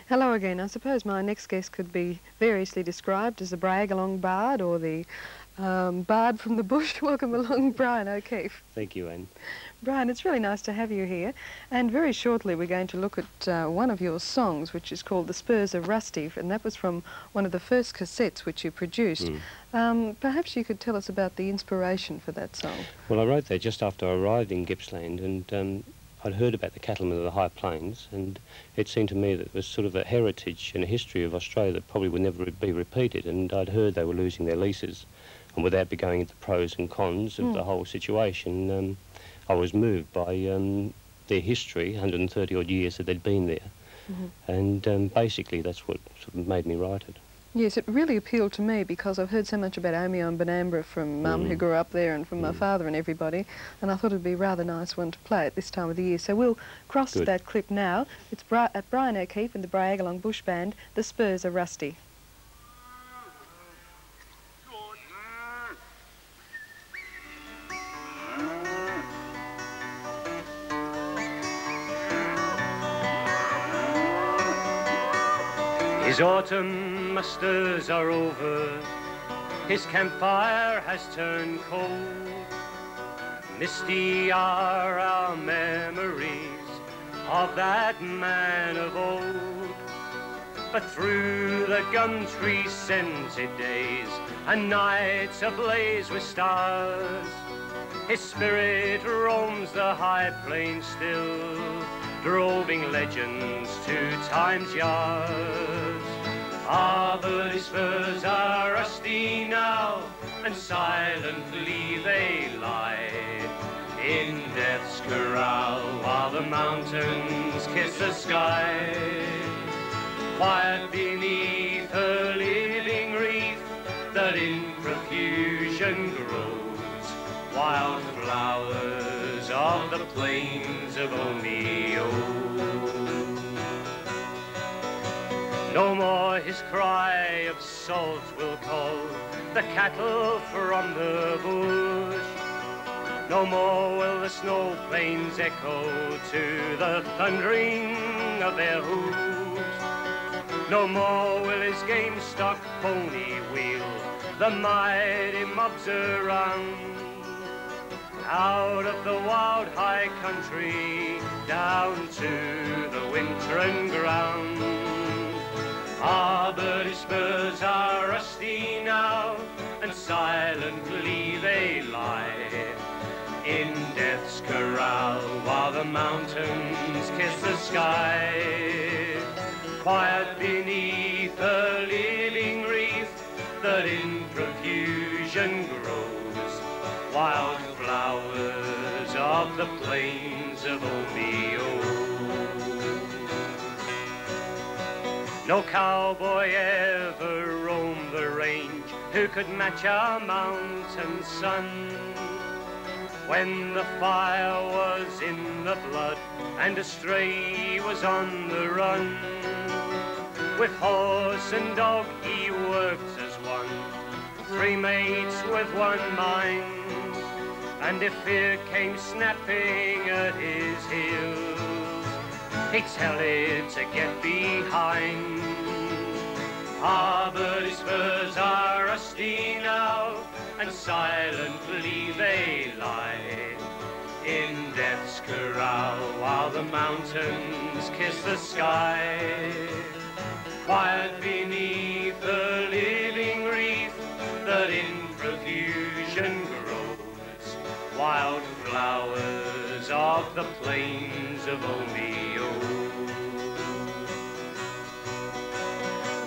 Hello again. I suppose my next guest could be variously described as a brag-along bard or the bard from the bush. Welcome along, Brian O'Keefe. Thank you, Anne. Brian, it's really nice to have you here. And very shortly we're going to look at one of your songs, which is called The Spurs Are Rusty, and that was from one of the first cassettes which you produced. Perhaps you could tell us about the inspiration for that song. Well, I wrote that just after I arrived in Gippsland, and I'd heard about the cattlemen of the high plains, and it seemed to me that it was sort of a heritage and a history of Australia that probably would never be repeated, and I'd heard they were losing their leases, and without be going into pros and cons of the whole situation, I was moved by their history, 130 odd years that they'd been there, and basically that's what sort of made me write it. Yes, it really appealed to me because I've heard so much about Omeo and Benambra from Mum, who grew up there, and from my father and everybody, and I thought it'd be a rather nice one to play at this time of the year. So we'll cross to that clip now. It's at Brian O'Keefe and the Brag-along Bush Band, The Spurs Are Rusty. His autumn musters are over, his campfire has turned cold. Misty are our memories of that man of old. But through the gum tree scented days and nights ablaze with stars, his spirit roams the high plains still, droving legends to time's yards. Ah, but his spurs are rusty now, and silently they lie in death's corral, while the mountains kiss the sky. Quiet beneath a living wreath that in profusion grows, wild flowers of the plains of Omeo. No more his cry of salt will call the cattle from the bush. No more will the snow plains echo to the thundering of their hoofs. No more will his game stock pony wheel the mighty mobs around. Out of the wild high country down to the wintering ground. Ah, but his spurs are rusty now, and silently they lie in death's corral, while the mountains kiss the sky. Quiet beneath a living wreath that in profusion grows, wild flowers of the plains of Omeo. No cowboy ever roamed the range who could match our mountain sun. When the fire was in the blood and a stray was on the run, with horse and dog he worked as one, 3 mates with one mind. And if fear came snapping at his heels, he'd tell it to get behind. Ah, but his spurs are rusty now, and silently they lie in death's corral, while the mountains kiss the sky. Quiet beneath the living wreath that in profusion grows, wild flowers of the plains of Omeo.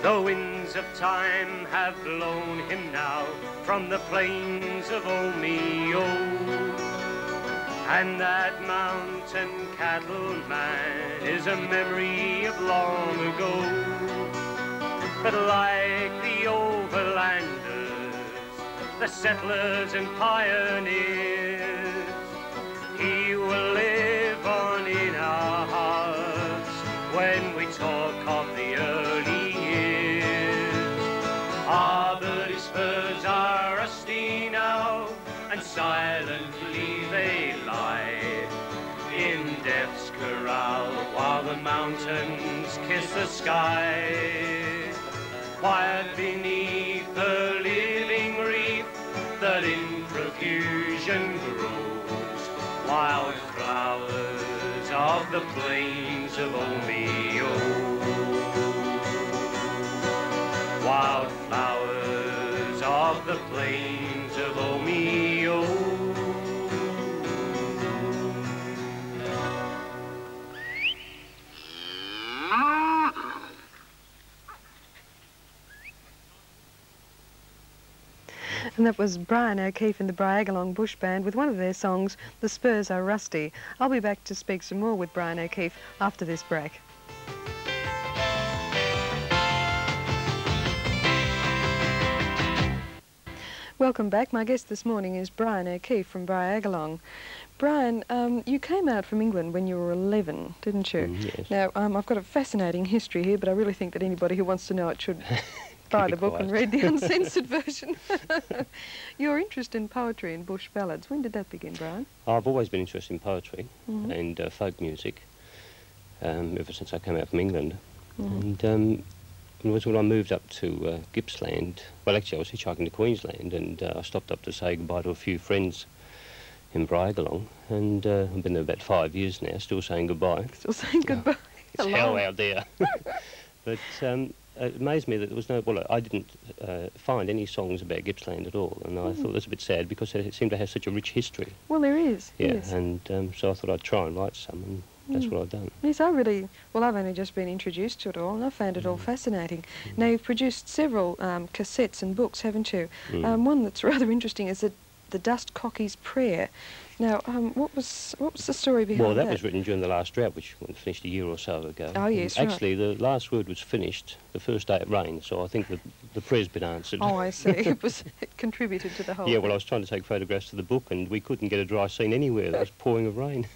The winds of time have blown him now from the plains of Omeo, and that mountain cattleman is a memory of long ago. But like the overlanders, the settlers and pioneers, he will live on in our hearts when we talk of the early years. Ah, but his spurs are rusty now, and silently they lie in death's corral while the mountains kiss the sky. Quiet beneath the living reef that in profusion grows, wild flowers of the plains of Omeo. Wild flowers of the plains of Omeo. And that was Brian O'Keefe and the Bryagalong Bush Band with one of their songs, The Spurs Are Rusty. I'll be back to speak some more with Brian O'Keefe after this break. Welcome back. My guest this morning is Brian O'Keefe from Bryagalong. Brian, you came out from England when you were 11, didn't you? Yes. Now, I've got a fascinating history here, but I really think that anybody who wants to know it should buy the book and read the uncensored version. Your interest in poetry and bush ballads, when did that begin, Brian? I've always been interested in poetry and folk music ever since I came out from England. And it was when I moved up to Gippsland. Well, actually, I was hitchhiking to Queensland, and I stopped up to say goodbye to a few friends in Bryagalong, and I've been there about 5 years now, still saying goodbye. Still saying goodbye. It's hell out there. But it amazed me that there was no... Well, I didn't find any songs about Gippsland at all, and I thought that's a bit sad because it seemed to have such a rich history. Well, there is, Yeah, yes. and so I thought I'd try and write some, and that's what I've done. Yes, I've only just been introduced to it all, and I found it all fascinating. Now, you've produced several cassettes and books, haven't you? One that's rather interesting is the Dust Cockie's Prayer. Now, what was the story behind that? Well, that was written during the last drought, which finished a year or so ago. Oh, yes, Actually, the last word was finished the first day it rained, so I think the prayer's been answered. Oh, I see. It contributed to the whole Yeah, thing. well, I was trying to take photographs of the book, and we couldn't get a dry scene anywhere. There was pouring of rain.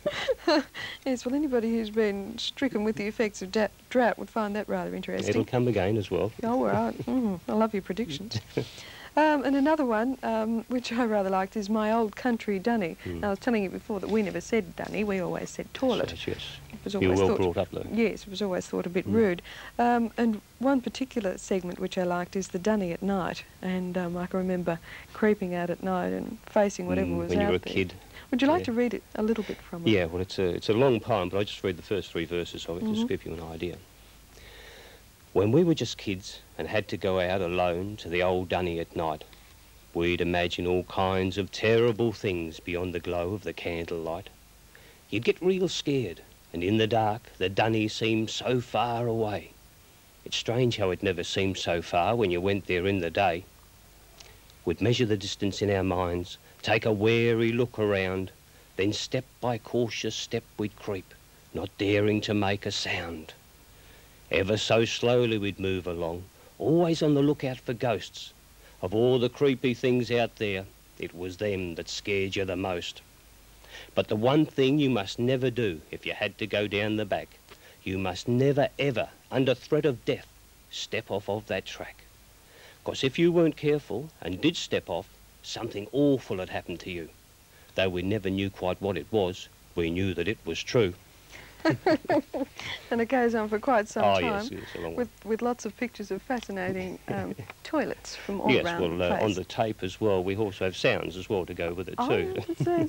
Yes, well, anybody who's been stricken with the effects of drought would find that rather interesting. It'll come again as well. Oh, right. I love your predictions. And another one, which I rather liked, is My Old Country Dunny. Now, I was telling you before that we never said dunny, we always said toilet. Yes. It was You were always well thought, brought up, though. Yes, it was always thought a bit rude. And one particular segment which I liked is the dunny at night. And I can remember creeping out at night and facing whatever was out there. When you were a kid. Would you like to read it a little bit from it? Yeah, well, it's a long poem, but I'll just read the first 3 verses of it just to give you an idea. When we were just kids and had to go out alone to the old dunny at night, we'd imagine all kinds of terrible things beyond the glow of the candlelight. You'd get real scared, and in the dark, the dunny seemed so far away. It's strange how it never seemed so far when you went there in the day. We'd measure the distance in our minds, take a wary look around, then step by cautious step we'd creep, not daring to make a sound. Ever so slowly we'd move along, always on the lookout for ghosts. Of all the creepy things out there, it was them that scared you the most. But the one thing you must never do if you had to go down the back, you must never ever, under threat of death, step off of that track. 'Cause if you weren't careful and did step off, something awful had happened to you. Though we never knew quite what it was, we knew that it was true. And it goes on for quite some time. Yes, it's a long one. With lots of pictures of fascinating toilets from all Yes, around the well, place. on the tape as well, we also have sounds as well to go with it too.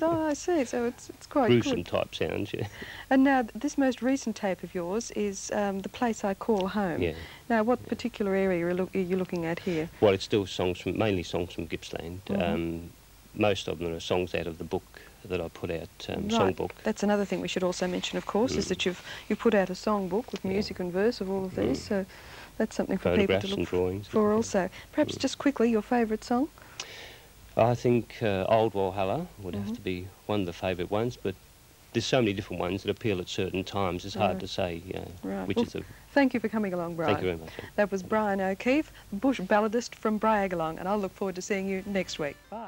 I see. So it's quite Gruesome good. type sounds, yeah. And now, this most recent tape of yours is The Place I Call Home. Yeah. Now, what particular area are you looking at here? Well, it's still mainly songs from Gippsland. Most of them are songs out of the book that I put out, songbook. That's another thing we should also mention, of course, is that you've put out a songbook with music and verse of all of these. So that's something for people to Photographs and look drawings. for also. Perhaps just quickly, your favourite song? I think Old Walhalla would have to be one of the favourite ones, but there's so many different ones that appeal at certain times, it's hard to say which is the... Thank you for coming along, Brian. Thank you very much. That was Brian O'Keefe, bush balladist from Bryagalong, and I'll look forward to seeing you next week. Bye.